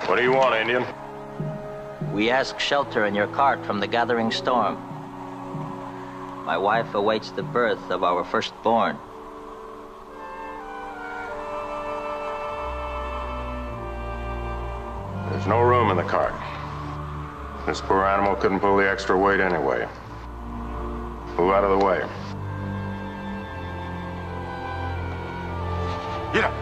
What do you want, Indian? We ask shelter in your cart from the gathering storm. My wife awaits the birth of our firstborn. There's no room in the cart. This poor animal couldn't pull the extra weight anyway. Move out of the way. Get up.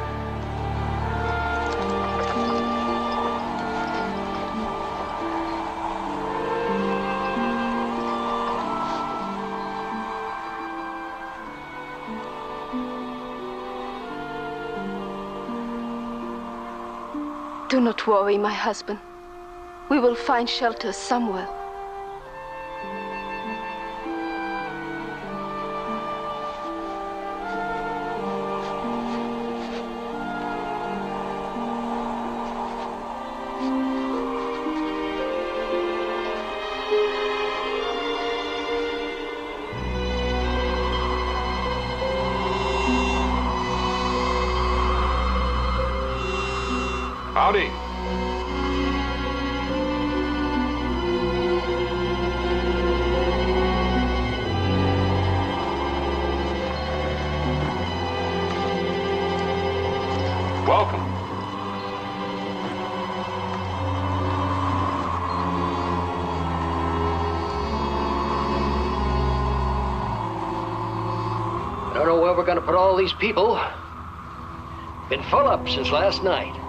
Do not worry, my husband. We will find shelter somewhere. Howdy. Welcome. I don't know where we're going to put all these people. Been full up since last night.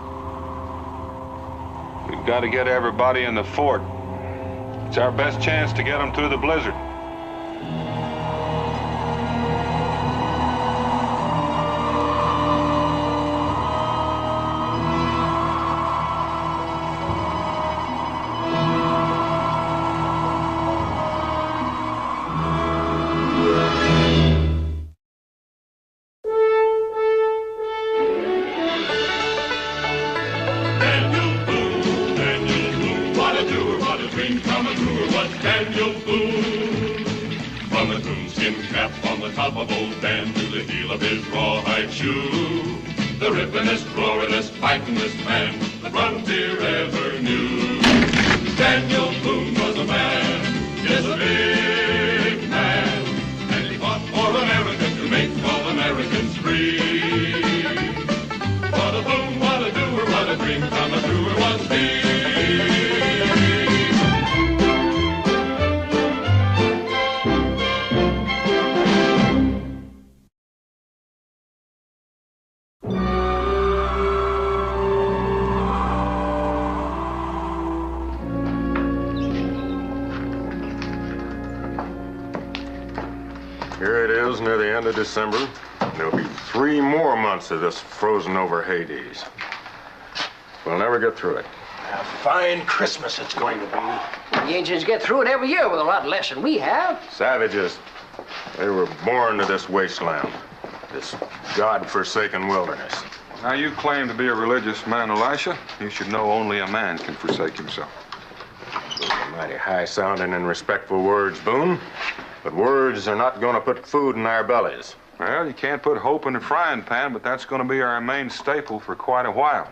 We've got to get everybody in the fort. It's our best chance to get them through the blizzard. The rippin'est, roarin'est, fightin'est man the frontier ever knew. Daniel Boone was a man, yes, a big man, and he fought for America to make all Americans free. What a Boone, what a doer, what a dream come truer was he. Here it is, near the end of December. There'll be 3 more months of this frozen over Hades. We'll never get through it. A fine Christmas it's going to be. The Indians get through it every year with a lot less than we have. Savages, they were born to this wasteland, this God-forsaken wilderness. Now, you claim to be a religious man, Elisha. You should know only a man can forsake himself. Those are mighty high-sounding and respectful words, Boone. But words are not going to put food in our bellies. Well, you can't put hope in a frying pan, but that's going to be our main staple for quite a while.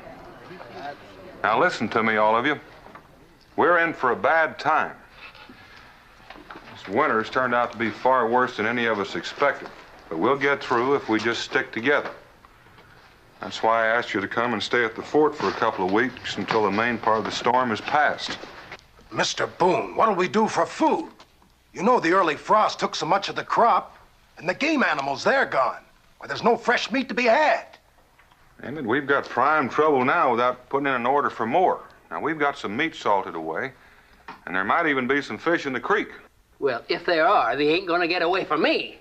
Now, listen to me, all of you. We're in for a bad time. This winter's turned out to be far worse than any of us expected. But we'll get through if we just stick together. That's why I asked you to come and stay at the fort for a couple of weeks until the main part of the storm is past. Mr. Boone, what'll we do for food? You know the early frost took so much of the crop, and the game animals, they're gone. Why, there's no fresh meat to be had. Damn it, we've got prime trouble now without putting in an order for more. Now, we've got some meat salted away, and there might even be some fish in the creek. Well, if there are, they ain't gonna get away from me.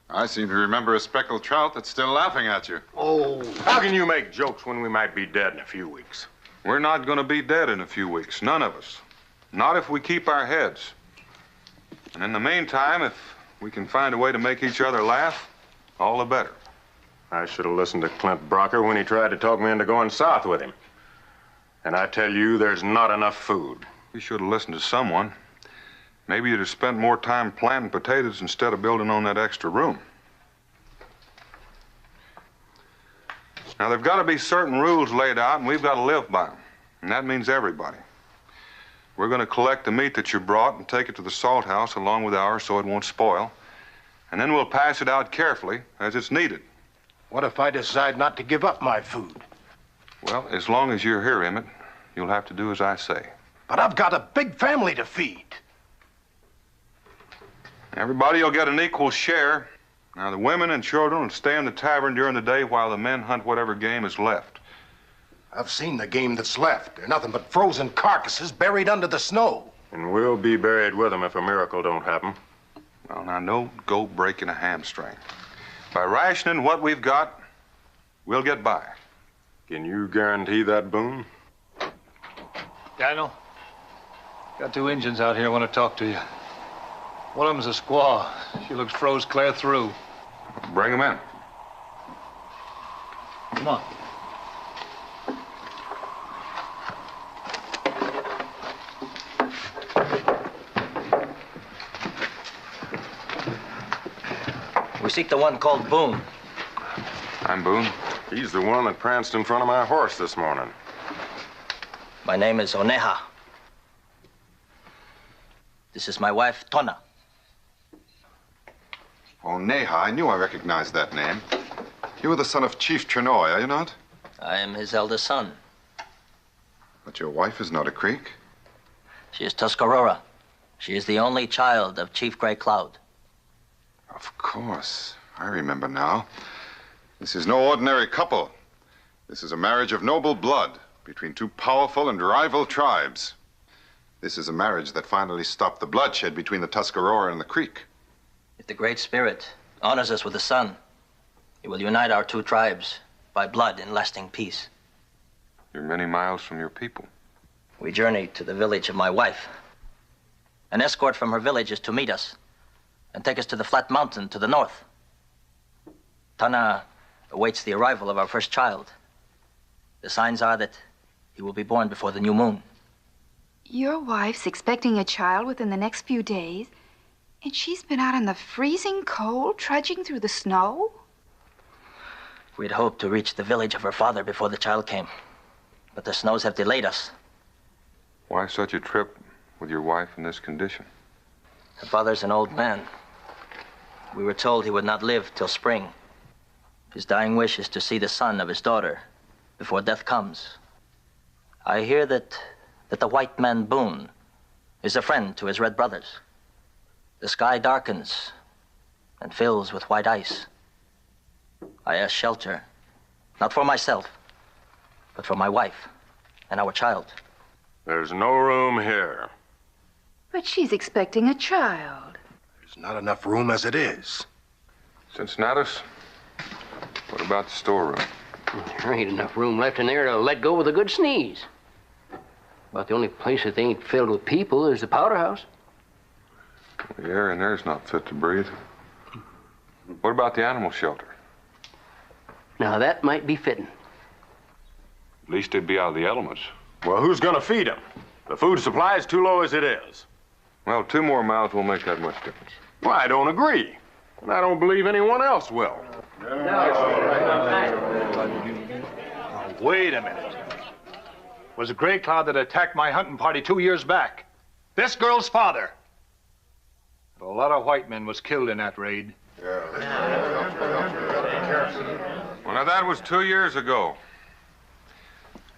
I seem to remember a speckled trout that's still laughing at you. Oh. How can you make jokes when we might be dead in a few weeks? We're not going to be dead in a few weeks, none of us. Not if we keep our heads. And in the meantime, if we can find a way to make each other laugh, all the better. I should have listened to Clint Brocker when he tried to talk me into going south with him. And I tell you, there's not enough food. You should have listened to someone. Maybe you'd have spent more time planting potatoes instead of building on that extra room. Now, there've got to be certain rules laid out, and we've got to live by them. And that means everybody. We're going to collect the meat that you brought and take it to the salt house along with ours so it won't spoil. And then we'll pass it out carefully as it's needed. What if I decide not to give up my food? Well, as long as you're here, Emmett, you'll have to do as I say. But I've got a big family to feed. Everybody will get an equal share. Now, the women and children will stay in the tavern during the day while the men hunt whatever game is left. I've seen the game that's left. They're nothing but frozen carcasses buried under the snow. And we'll be buried with them if a miracle don't happen. Well, now, don't go breaking a hamstring. By rationing what we've got, we'll get by. Can you guarantee that, Boone? Daniel, got two Injuns out here want to talk to you. One of them's a squaw. She looks froze clear through. Bring them in. Come on. We seek the one called Boone. I'm Boone. He's the one that pranced in front of my horse this morning. My name is Oneha. This is my wife, Tona. Oh, Neha, I knew I recognized that name. You are the son of Chief Trenoy, are you not? I am his eldest son. But your wife is not a Creek. She is Tuscarora. She is the only child of Chief Gray Cloud. Of course. I remember now. This is no ordinary couple. This is a marriage of noble blood between two powerful and rival tribes. This is a marriage that finally stopped the bloodshed between the Tuscarora and the Creek. If the Great Spirit honors us with a son, he will unite our two tribes by blood in lasting peace. You're many miles from your people. We journey to the village of my wife. An escort from her village is to meet us and take us to the flat mountain to the north. Tana awaits the arrival of our first child. The signs are that he will be born before the new moon. Your wife's expecting a child within the next few days, and she's been out in the freezing cold, trudging through the snow? We'd hoped to reach the village of her father before the child came, but the snows have delayed us. Why such a trip with your wife in this condition? Her father's an old man. We were told he would not live till spring. His dying wish is to see the son of his daughter before death comes. I hear that the white man Boone is a friend to his red brothers. The sky darkens and fills with white ice. I ask shelter, not for myself, but for my wife and our child. There's no room here. But she's expecting a child. There's not enough room as it is. Cincinnatus, what about the storeroom? There ain't enough room left in there to let go with a good sneeze. About the only place that ain't filled with people is the powder house. The air in there's not fit to breathe. What about the animal shelter? Now, that might be fitting. At least they'd be out of the elements. Well, who's gonna feed them? The food supply is too low as it is. Well, 2 more miles won't make that much difference. Well, I don't agree. And I don't believe anyone else will. Wait a minute. It was a Gray Cloud that attacked my hunting party 2 years back. This girl's father. But a lot of white men was killed in that raid. Well, now, that was 2 years ago.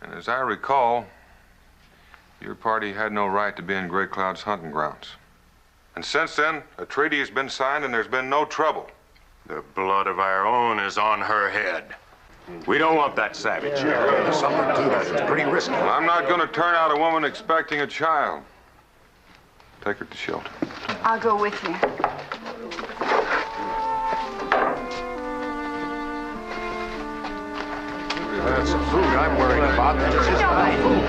And as I recall, your party had no right to be in Gray Cloud's hunting grounds. And since then, a treaty has been signed and there's been no trouble. The blood of our own is on her head. We don't want that savage here. There's something to that. It's pretty risky. Well, I'm not going to turn out a woman expecting a child. Take her to shelter. I'll go with you. That's the food I'm worried about. That's just not food.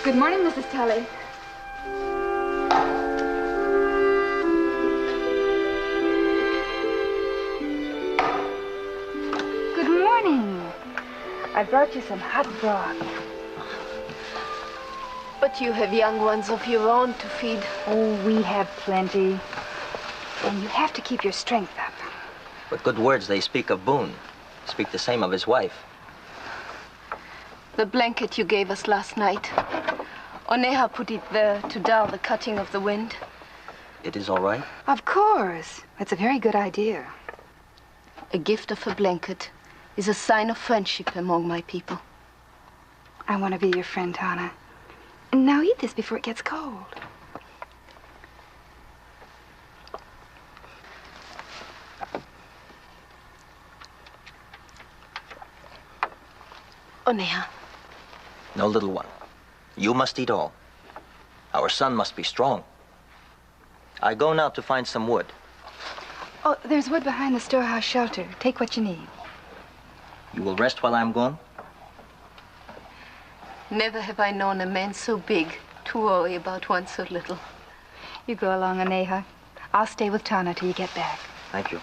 Good morning, Mrs. Tully. I brought you some hot broth. But you have young ones of your own to feed. Oh, we have plenty. And you have to keep your strength up. But good words they speak of Boone. Speak the same of his wife. The blanket you gave us last night. Oneha put it there to dull the cutting of the wind. It is all right? Of course. That's a very good idea. A gift of a blanket is a sign of friendship among my people. I want to be your friend, Tana. Now eat this before it gets cold. Oneha. No, little one. You must eat all. Our son must be strong. I go now to find some wood. Oh, there's wood behind the storehouse shelter. Take what you need. You will rest while I'm gone? Never have I known a man so big to worry about one so little. You go along, Oneha. I'll stay with Tana till you get back. Thank you.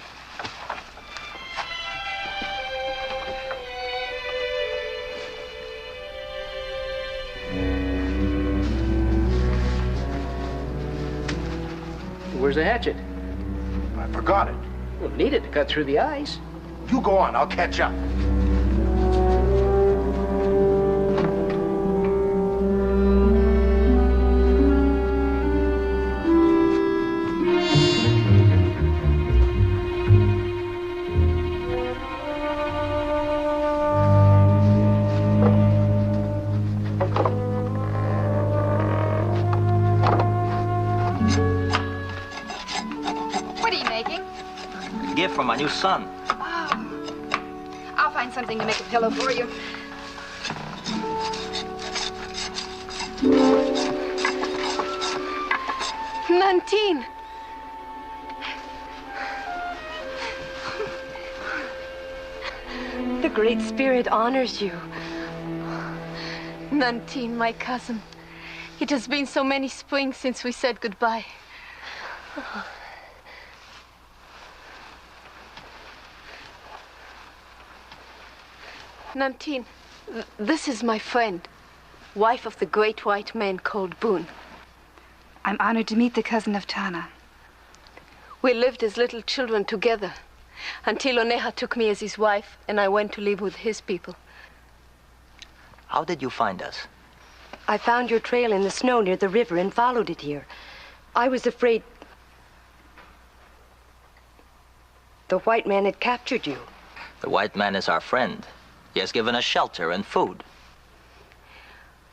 Where's the hatchet? I forgot it. We'll need it to cut through the ice. You go on, I'll catch up. For my new son. Oh. I'll find something to make a pillow for you. Nantine! The Great Spirit honors you. Nantine, my cousin. It has been so many springs since we said goodbye. Nantine, this is my friend, wife of the great white man called Boone. I'm honored to meet the cousin of Tana. We lived as little children together until Oneha took me as his wife and I went to live with his people. How did you find us? I found your trail in the snow near the river and followed it here. I was afraid the white man had captured you. The white man is our friend. He has given us shelter and food.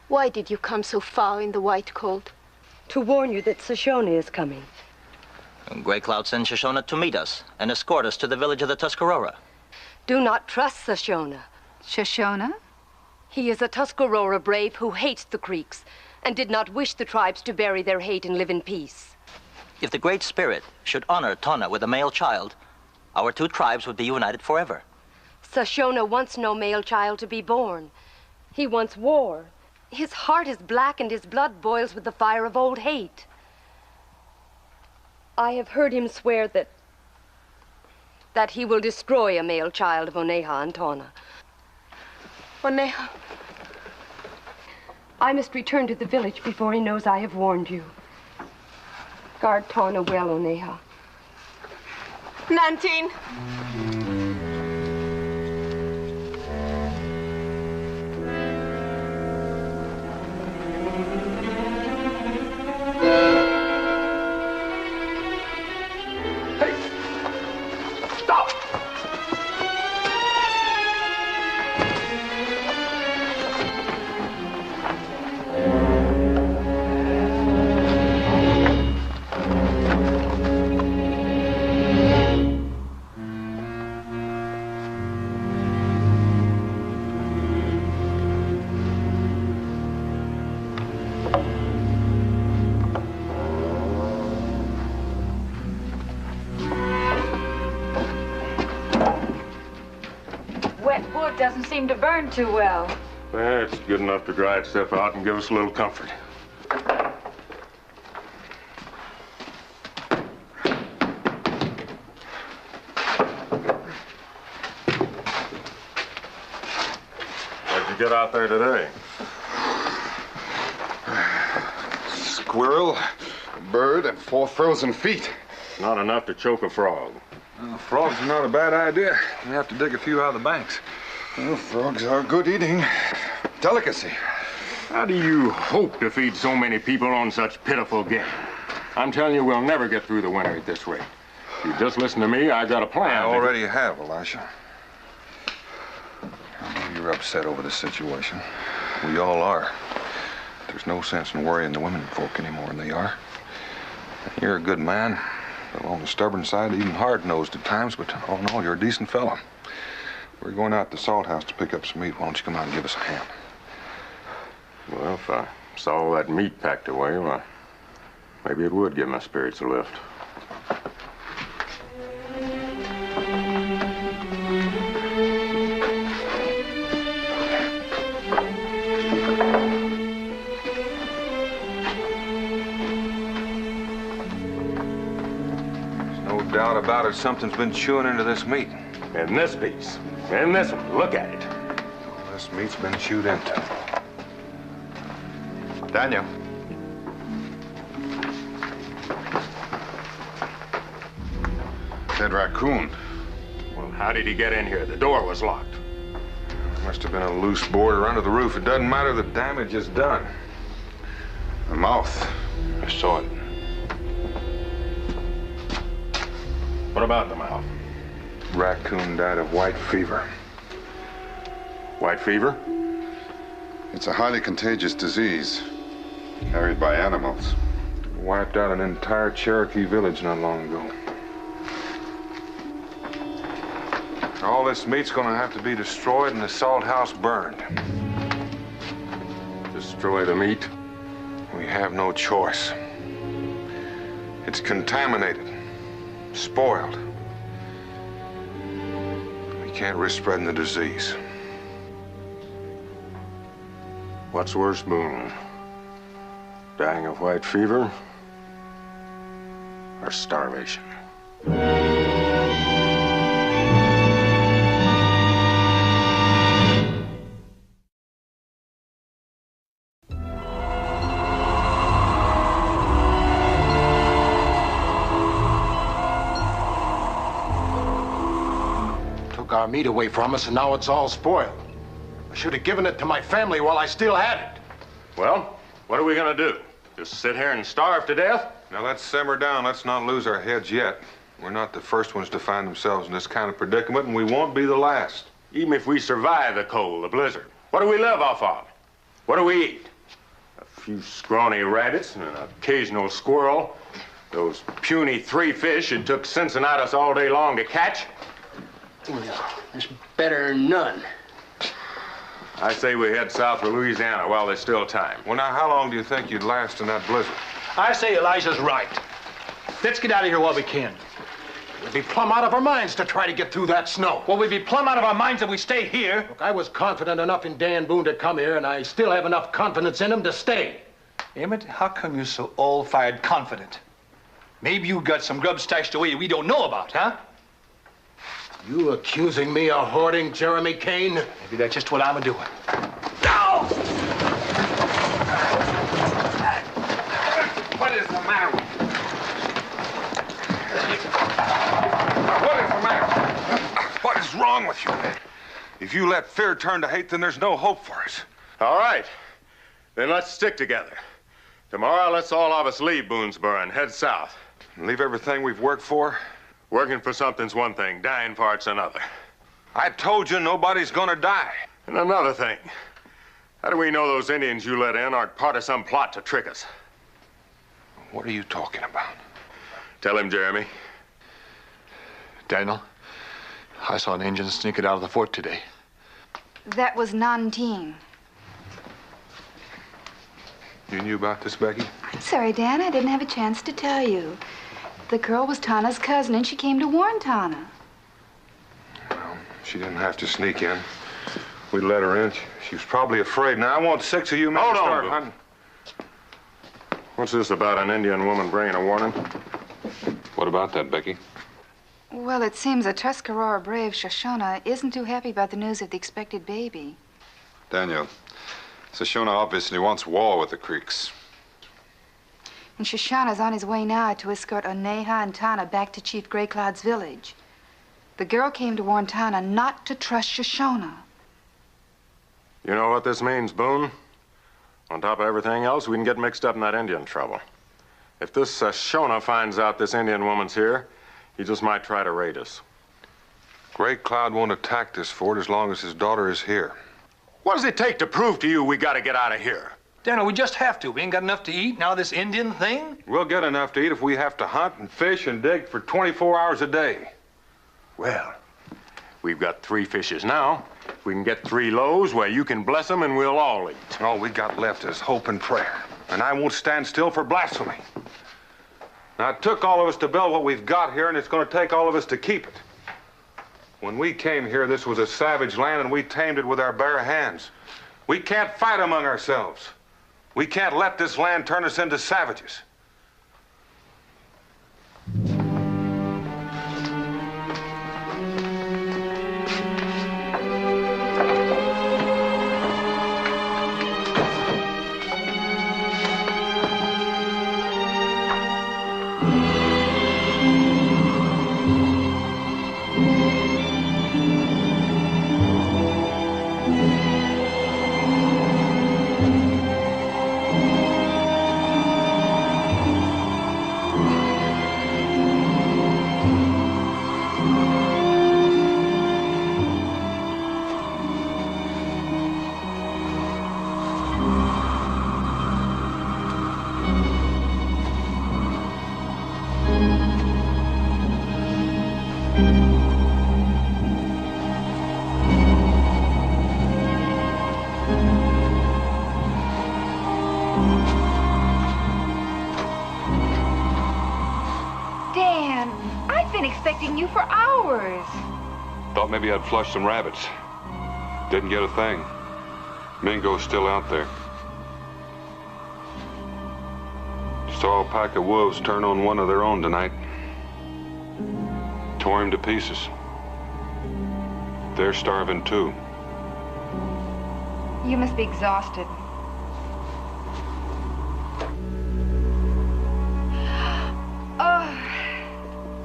Why did you come so far in the white cold? To warn you that Shoshone is coming. And Gray Cloud sent Shoshone to meet us and escort us to the village of the Tuscarora. Do not trust Shoshone. Shoshone? He is a Tuscarora brave who hates the Creeks and did not wish the tribes to bury their hate and live in peace. If the Great Spirit should honor Tana with a male child, our two tribes would be united forever. Shoshone wants no male child to be born. He wants war. His heart is black and his blood boils with the fire of old hate. I have heard him swear that he will destroy a male child of Oneha and Tana. Oneha. I must return to the village before he knows I have warned you. Guard Tana well, Oneha. Nantine! Doesn't seem to burn too well. It's good enough to dry itself out and give us a little comfort. get out there today? Squirrel, a bird, and 4 frozen feet. Not enough to choke a frog. Frogs are not a bad idea. You have to dig a few out of the banks. Well, frogs are good eating. Delicacy. How do you hope to feed so many people on such pitiful game? I'm telling you, we'll never get through the winter at this rate. You just listen to me, I got a plan. I already have, Elisha. I know you're upset over the situation. We all are. There's no sense in worrying the women folk any more than they are. You're a good man. A little on the stubborn side, even hard-nosed at times, but all in all, you're a decent fellow. We're going out to the salt house to pick up some meat. Why don't you come out and give us a hand? Well, if I saw all that meat packed away, well, maybe it would give my spirits a lift. Doubt about it, something's been chewing into this meat. And this piece. And this one. Look at it. This meat's been chewed into. Daniel. Dead raccoon. Well, how did he get in here? The door was locked. Must have been a loose board under the roof. It doesn't matter, the damage is done. The mouth. I saw it. What about the mouth? Raccoon died of white fever. White fever? It's a highly contagious disease carried by animals. Wiped out an entire Cherokee village not long ago. All this meat's gonna have to be destroyed and the salt house burned. Destroy the meat? We have no choice. It's contaminated. Spoiled. We can't risk spreading the disease. What's worse, Boone? Dying of white fever or starvation? Our meat away from us, and now it's all spoiled. I should have given it to my family while I still had it. Well, what are we gonna do? Just sit here and starve to death? Now let's simmer down. Let's not lose our heads yet. We're not the first ones to find themselves in this kind of predicament, and we won't be the last. Even if we survive the cold, the blizzard, what do we live off of? What do we eat? A few scrawny rabbits and an occasional squirrel. Those puny 3 fish it took Cincinnatus all day long to catch. It's better than none. I say we head south for Louisiana while there's still time. Well, now, how long do you think you'd last in that blizzard? I say Elijah's right. Let's get out of here while we can. We'd be plumb out of our minds to try to get through that snow. Well, we'd be plumb out of our minds if we stay here. Look, I was confident enough in Dan Boone to come here, and I still have enough confidence in him to stay. Emmett, how come you're so all-fired confident? Maybe you got some grub stashed away we don't know about, huh? You accusing me of hoarding, Jeremy Kane? Maybe that's just what I'm doing. No! What is the matter with you? What is the matter? What is wrong with you? If you let fear turn to hate, then there's no hope for us. All right. Then let's stick together. Tomorrow, let's all of us leave Boonesborough and head south. Leave everything we've worked for? Working for something's one thing, dying for it's another. I told you nobody's gonna die. And another thing. How do we know those Indians you let in aren't part of some plot to trick us? What are you talking about? Tell him, Jeremy. Daniel, I saw an Indian sneaking out of the fort today. That was Nanting. You knew about this, Becky? I'm sorry, Dan. I didn't have a chance to tell you. The girl was Tana's cousin, and she came to warn Tana. Well, she didn't have to sneak in. We let her in. She was probably afraid. Now, I want 6 of you men to start hunting. What's this about an Indian woman bringing a warning? What about that, Becky? Well, it seems a Tuscarora brave, Shoshone, isn't too happy about the news of the expected baby. Daniel, Shoshone obviously wants war with the Creeks. And Shoshana's on his way now to escort Oneha and Tana back to Chief Gray Cloud's village. The girl came to warn Tana not to trust Shoshona. You know what this means, Boone? On top of everything else, we can get mixed up in that Indian trouble. If this Shoshona finds out this Indian woman's here, he just might try to raid us. Gray Cloud won't attack this fort as long as his daughter is here. What does it take to prove to you we gotta get out of here? Daniel, we just have to. We ain't got enough to eat. Now this Indian thing? We'll get enough to eat if we have to hunt and fish and dig for 24 hours a day. Well, we've got 3 fishes now. If we can get 3 loaves, well, you can bless them and we'll all eat. All we got left is hope and prayer. And I won't stand still for blasphemy. Now, it took all of us to build what we've got here, and it's going to take all of us to keep it. When we came here, this was a savage land, and we tamed it with our bare hands. We can't fight among ourselves. We can't let this land turn us into savages. You for hours. Thought maybe I'd flush some rabbits. Didn't get a thing. Mingo's still out there. Saw a pack of wolves turn on one of their own tonight. Tore him to pieces. They're starving too. You must be exhausted.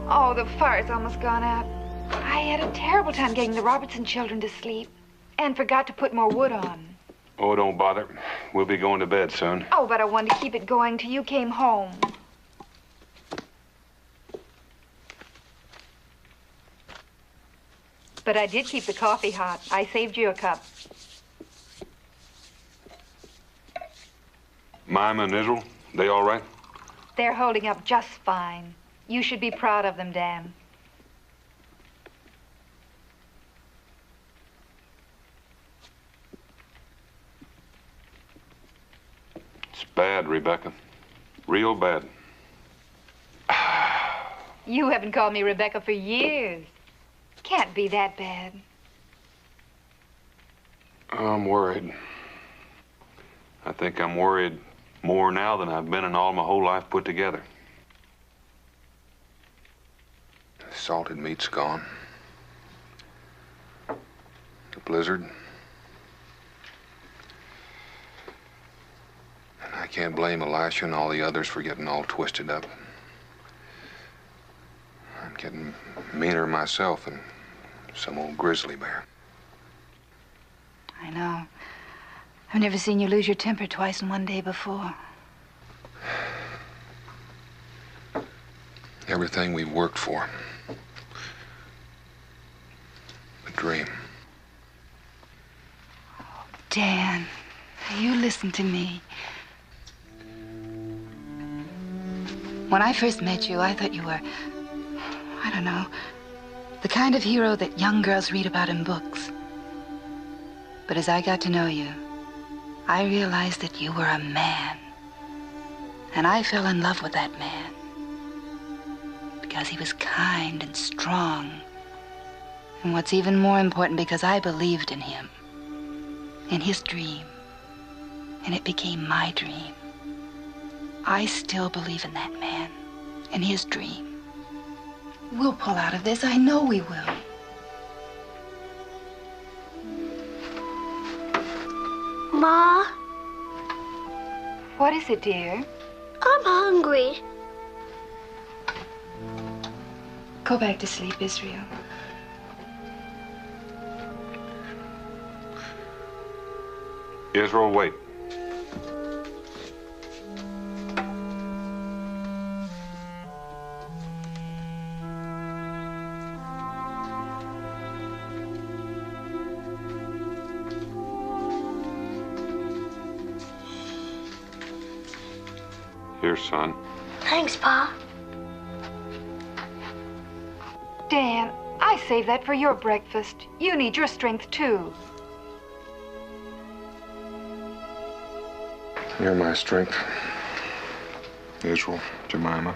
Oh, the fire's almost gone out. I had a terrible time getting the Robertson children to sleep and forgot to put more wood on. Oh, don't bother. We'll be going to bed soon. Oh, but I wanted to keep it going till you came home. But I did keep the coffee hot. I saved you a cup. Mima and Israel, they all right? They're holding up just fine. You should be proud of them, Dan. It's bad, Rebecca. Real bad. You haven't called me Rebecca for years. Can't be that bad. I'm worried. I think I'm worried more now than I've been in all my whole life put together. Salted meat's gone. The blizzard. And I can't blame Elisha and all the others for getting all twisted up. I'm getting meaner myself than some old grizzly bear. I know. I've never seen you lose your temper twice in one day before. Everything we've worked for. A dream. Dan, you listen to me. When I first met you, I thought you were, I don't know, the kind of hero that young girls read about in books. But as I got to know you, I realized that you were a man. And I fell in love with that man. Because he was kind and strong. And what's even more important, because I believed in him. In his dream. And it became my dream. I still believe in that man. In his dream. We'll pull out of this. I know we will. Ma, What is it, dear? I'm hungry. Go back to sleep, Israel. Israel, wait. Here, son. Thanks, Pa. Dan, I saved that for your breakfast. You need your strength, too. You're my strength. Israel, Jemima.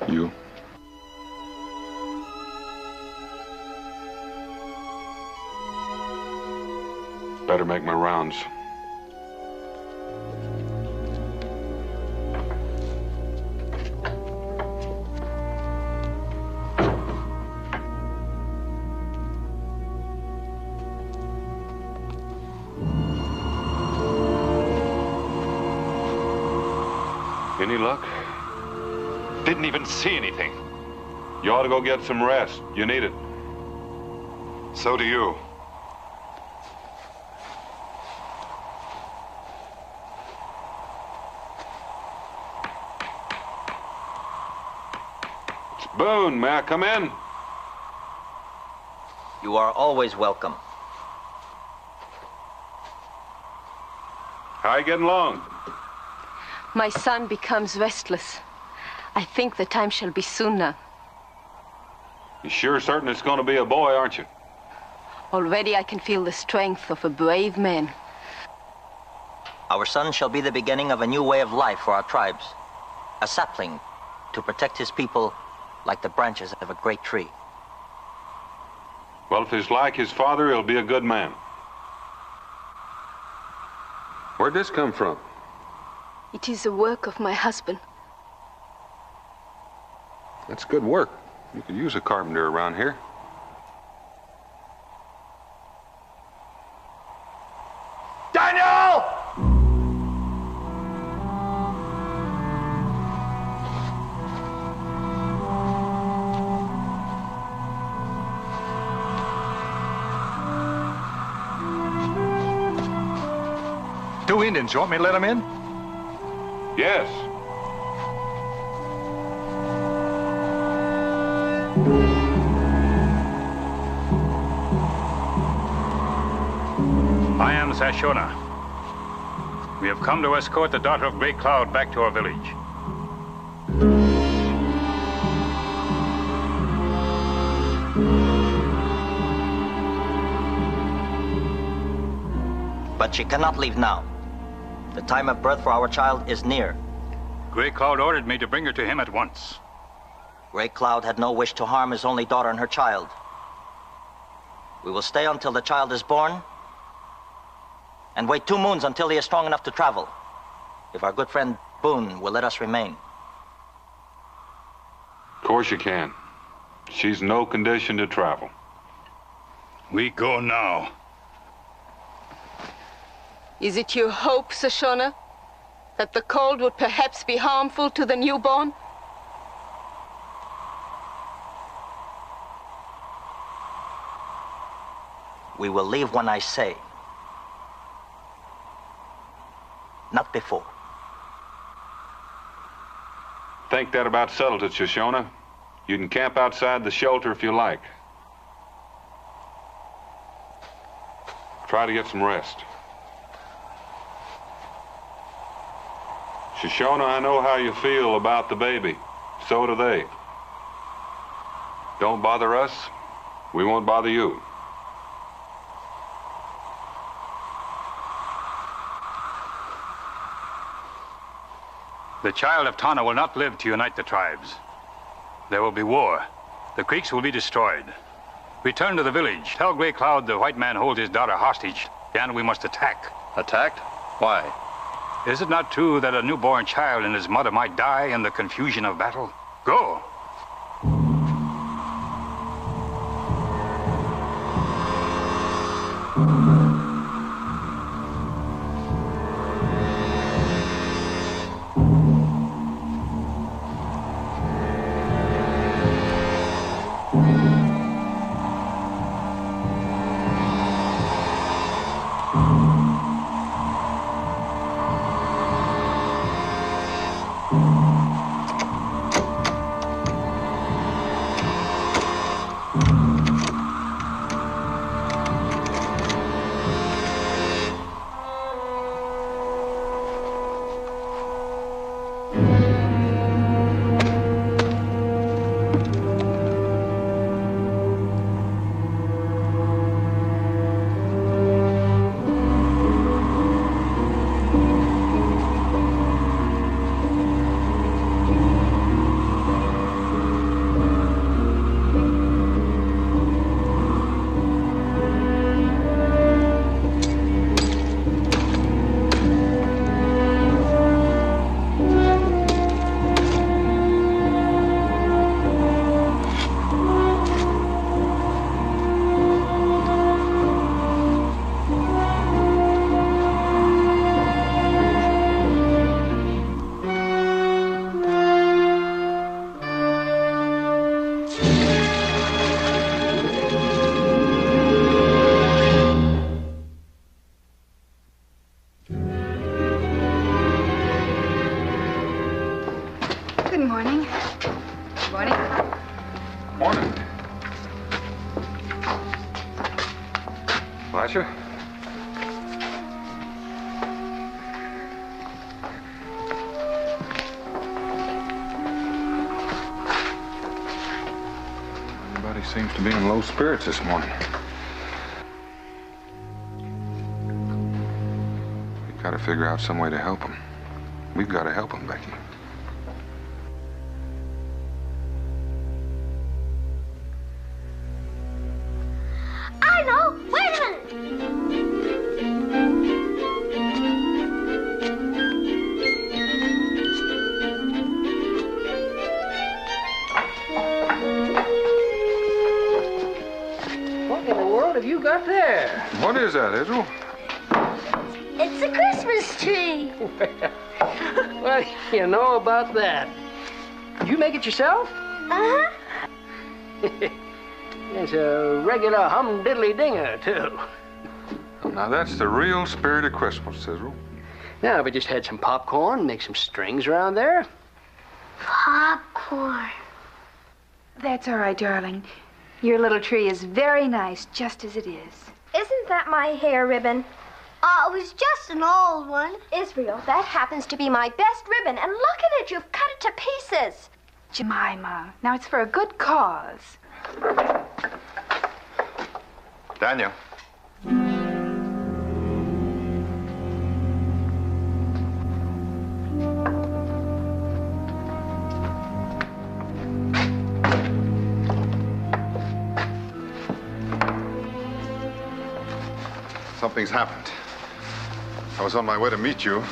You. Better make my rounds. Any luck? Didn't even see anything. You ought to go get some rest. You need it. So do you. It's Boone. May I come in? You are always welcome. How you getting along? My son becomes restless. I think the time shall be soon now. You sure certain it's going to be a boy, aren't you? Already I can feel the strength of a brave man. Our son shall be the beginning of a new way of life for our tribes. A sapling to protect his people like the branches of a great tree. Well, if he's like his father, he'll be a good man. Where'd this come from? It is the work of my husband. That's good work. You could use a carpenter around here. Daniel! Two Indians. You want me to let them in? Yes. I am Sashona. We have come to escort the daughter of Great Cloud back to our village. But she cannot leave now. The time of birth for our child is near. Great Cloud ordered me to bring her to him at once. Great Cloud had no wish to harm his only daughter and her child. We will stay until the child is born and wait 2 moons until he is strong enough to travel, if our good friend Boone will let us remain. Of course you can. She's no condition to travel. We go now. Is it your hope, Sashona, that the cold would perhaps be harmful to the newborn? We will leave when I say. Not before. Think that about settled it, Shoshona. You can camp outside the shelter if you like. Try to get some rest. Shoshona, I know how you feel about the baby. So do they. Don't bother us. We won't bother you. The child of Tana will not live to unite the tribes. There will be war. The creeks will be destroyed. Return to the village. Tell Grey Cloud the white man holds his daughter hostage, and we must attack. Attacked? Why? Is it not true that a newborn child and his mother might die in the confusion of battle? Go! Flasher? Everybody seems to be in low spirits this morning. We've got to figure out some way to help them. We've got to help them, Becky. I know! Wait a minute! What in the world have you got there? What is that, Israel? It's a Christmas tree! Well, you know about that. Did you make it yourself? Uh-huh. It's a regular humdiddly-dinger, too. Now, that's the real spirit of Christmas, Israel. Now, we just had some popcorn, make some strings around there. Popcorn. That's all right, darling. Your little tree is very nice, just as it is. Isn't that my hair ribbon? It was just an old one. Israel, that happens to be my best ribbon, and look at it, you've cut it to pieces. Jemima, now it's for a good cause. Daniel. Something's happened. I was on my way to meet you.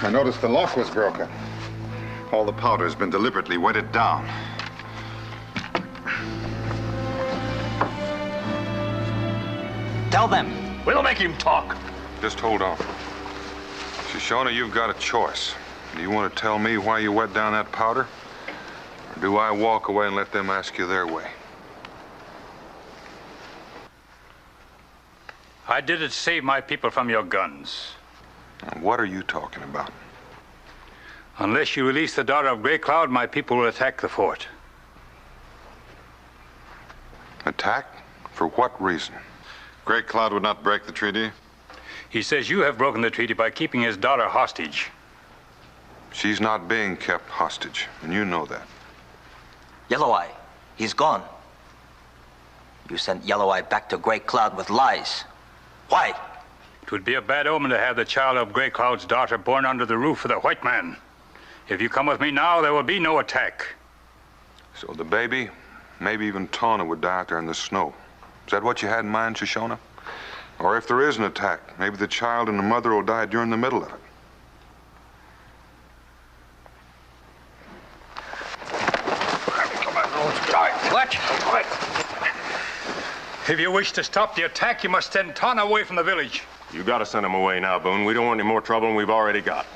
I noticed the lock was broken. All the powder's been deliberately wetted down. Tell them. We'll make him talk. Just hold on. Shoshona, you've got a choice. Do you want to tell me why you wet down that powder? Or do I walk away and let them ask you their way? I did it to save my people from your guns. Now, what are you talking about? Unless you release the daughter of Grey Cloud, my people will attack the fort. Attack? For what reason? Grey Cloud would not break the treaty. He says you have broken the treaty by keeping his daughter hostage. She's not being kept hostage, and you know that. Yellow Eye, he's gone. You sent Yellow Eye back to Grey Cloud with lies. Why? It would be a bad omen to have the child of Grey Cloud's daughter born under the roof of the white man. If you come with me now, there will be no attack. So the baby, maybe even Tawna, would die out there in the snow. Is that what you had in mind, Shoshona? Or if there is an attack, maybe the child and the mother will die during the middle of it. Watch. If you wish to stop the attack, you must send Tawna away from the village. You gotta send him away now, Boone. We don't want any more trouble than we've already got.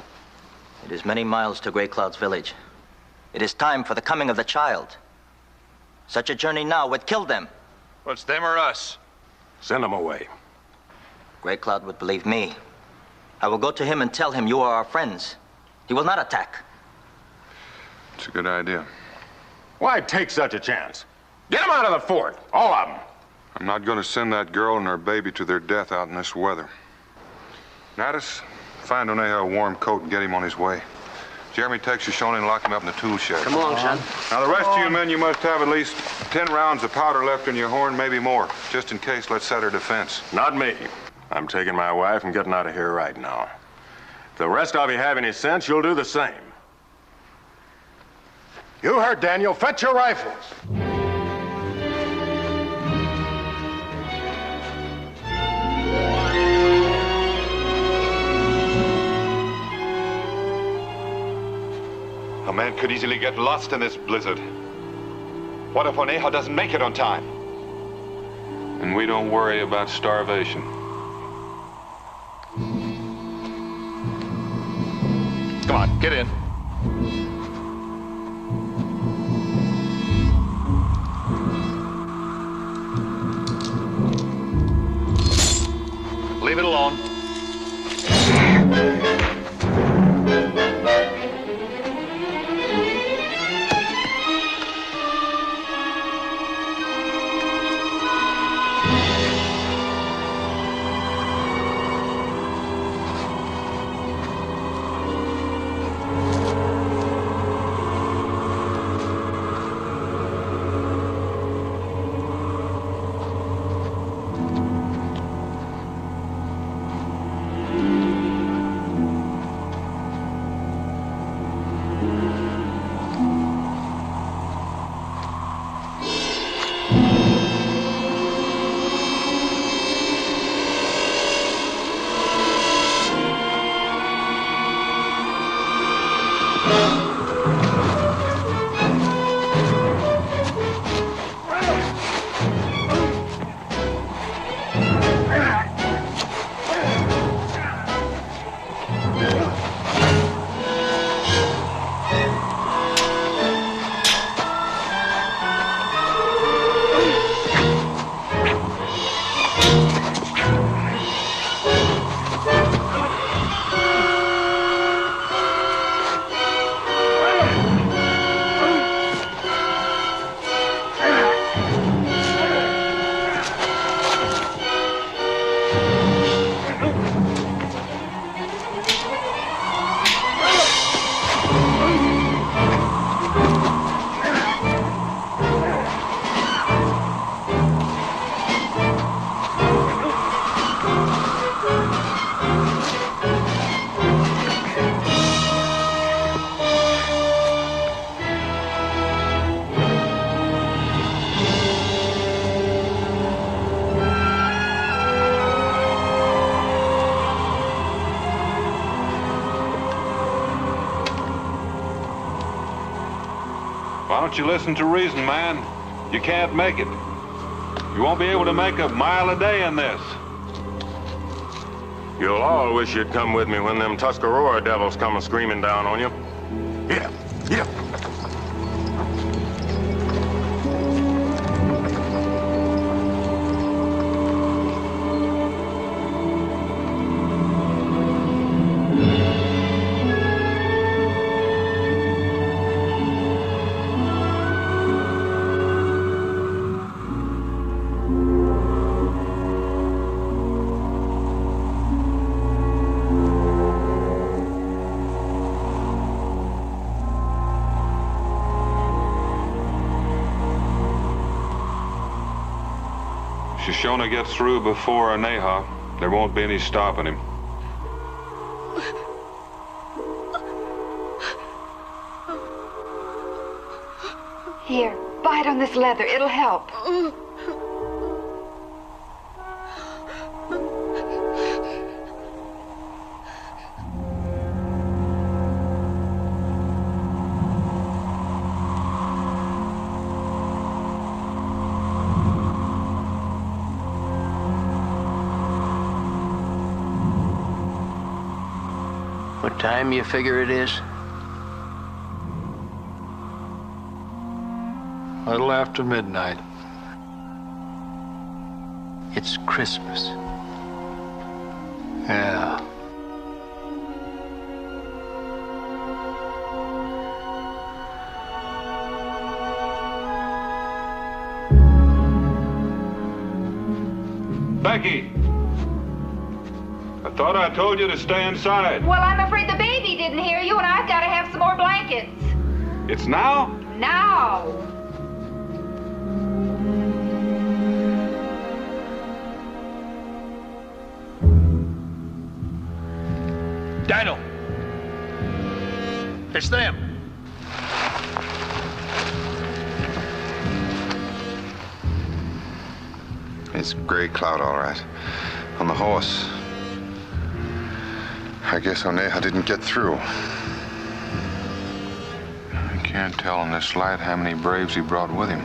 It is many miles to Grey Cloud's village. It is time for the coming of the child. Such a journey now would kill them. Well, it's them or us. Send them away. Grey Cloud would believe me. I will go to him and tell him you are our friends. He will not attack. It's a good idea. Why take such a chance? Get them out of the fort, all of them. I'm not going to send that girl and her baby to their death out in this weather. Natus, find Oneha a warm coat and get him on his way. Jeremy, take Shoshone and lock him up in the tool shed. Come along, son. Now, the rest of you men, you must have at least 10 rounds of powder left in your horn, maybe more. Just in case, let's set our defense. Not me. I'm taking my wife and getting out of here right now. If the rest of you have any sense, you'll do the same. You heard Daniel. Fetch your rifles. A man could easily get lost in this blizzard. What if Oneha doesn't make it on time? And we don't worry about starvation. Come on, get in. Leave it alone. Why don't you listen to reason, man? You can't make it. You won't be able to make a mile a day in this. You'll all wish you'd come with me when them Tuscarora devils come screaming down on you. Here, here. Shoshone gets through before Oneha, there won't be any stopping him. Here, bite on this leather. It'll help. What time you figure it is? little after midnight. It's Christmas. Yeah. Becky! I thought I told you to stay inside. Well, I'm afraid the baby didn't hear you, and I've got to have some more blankets. It's now? Now. Daniel! It's them! It's Gray Cloud, all right. On the horse. I guess Oneha didn't get through. I can't tell in this light how many braves he brought with him.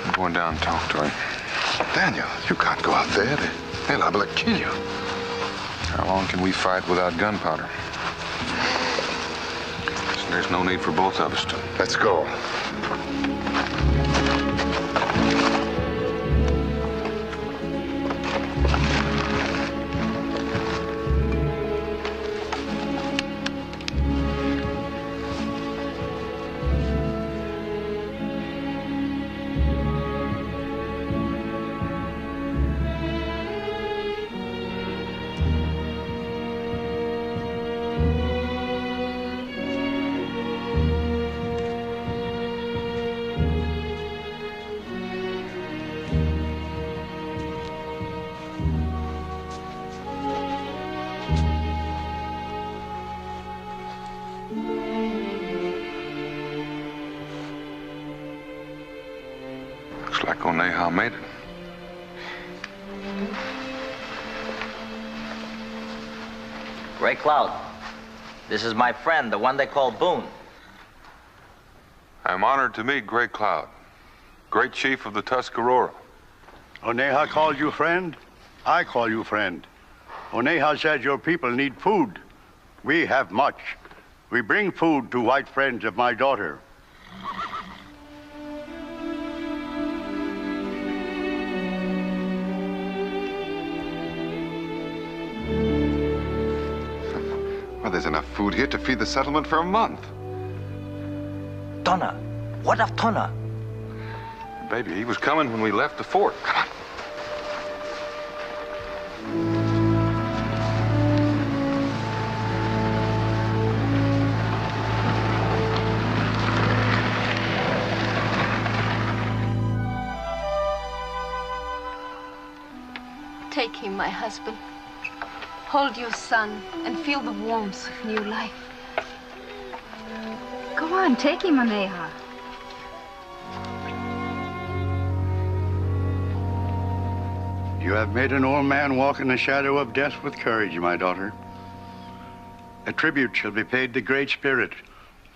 I'm going down and talk to him. Daniel, you can't go out there. They're liable to kill you. How long can we fight without gunpowder? There's no need for both of us to. Let's go. Looks like Oneha made it. Gray Cloud, this is my friend, the one they call Boone. I'm honored to meet Gray Cloud, great chief of the Tuscarora. Oneha called you friend? I call you friend. Oneha said your people need food. We have much. We bring food to white friends of my daughter. Well, there's enough food here to feed the settlement for a month. Tona. What of Tona? Baby, he was coming when we left the fort. Come on. Take him, my husband. Hold your son and feel the warmth of new life. Go on, take him, Oneha. You have made an old man walk in the shadow of death with courage, my daughter. A tribute shall be paid the Great Spirit,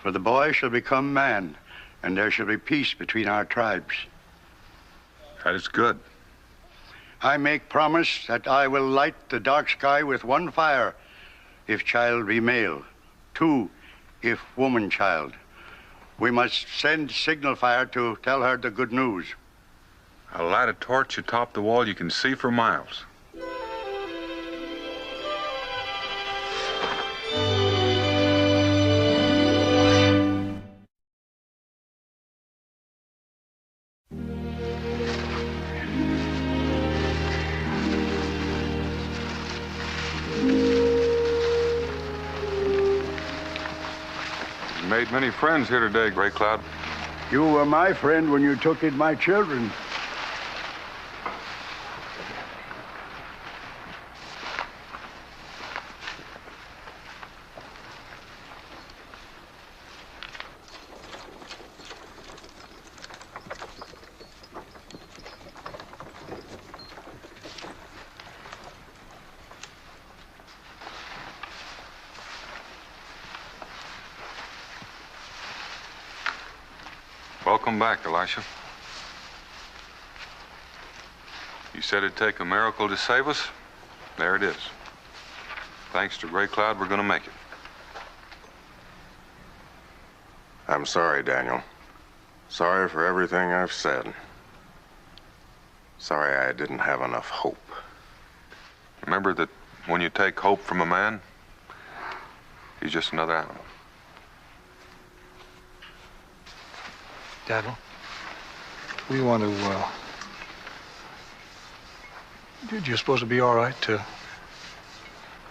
for the boy shall become man, and there shall be peace between our tribes. That is good. I make promise that I will light the dark sky with one fire, if child be male, two, if woman child. We must send signal fire to tell her the good news. I'll light a torch atop the wall you can see for miles. Made many friends here today, Gray Cloud. You were my friend when you took in my children. Welcome back, Elisha. You said it'd take a miracle to save us. There it is. Thanks to Gray Cloud, we're gonna make it. I'm sorry, Daniel. Sorry for everything I've said. Sorry I didn't have enough hope. Remember that when you take hope from a man, he's just another animal. Dad, we want to, do you suppose it'd be all right to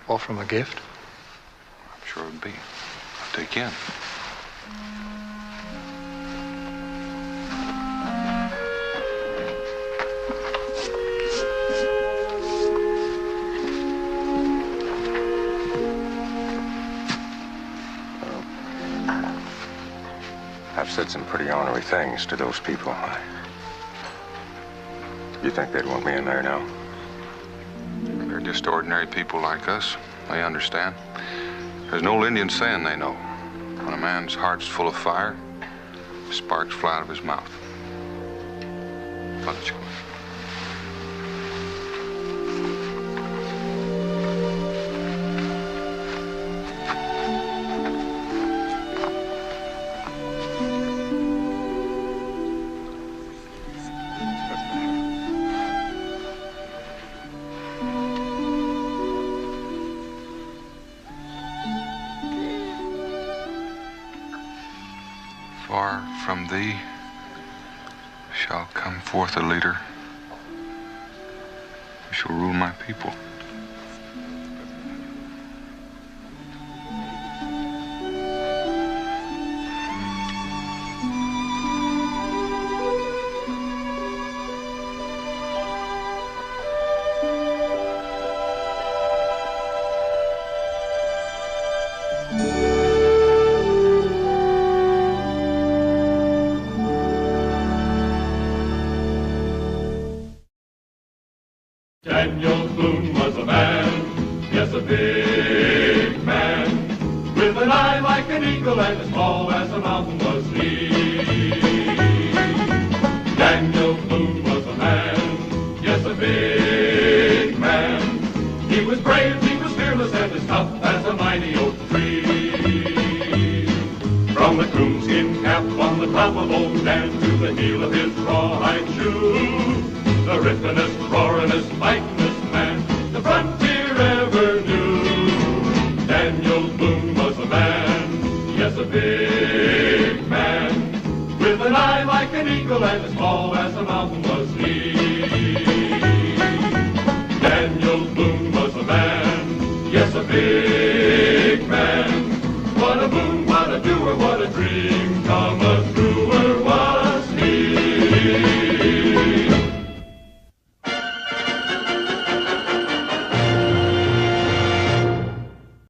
offer him a gift? I'm sure it'd be. Take in. I've said some pretty ornery things to those people. You think they'd want me in there now? They're just ordinary people like us. They understand. There's an old Indian saying they know. When a man's heart's full of fire, sparks fly out of his mouth. Let's go. Far from thee shall come forth a leader who shall rule my people. Daniel Boone was a man, yes, a big man, with an eye like an eagle and as tall as a mountain was he. Daniel Boone was a man, yes, a big man. He was brave, he was fearless, and as tough as a mighty oak tree. From the coonskin cap on the top of old Dan to the heel of his rawhide shoe, the rippenest, roaringest, fightingest man the frontier ever knew. Daniel Boone was a man, yes, a big man, with an eye like an eagle and as tall as a mountain was he. Daniel Boone was a man, yes, a big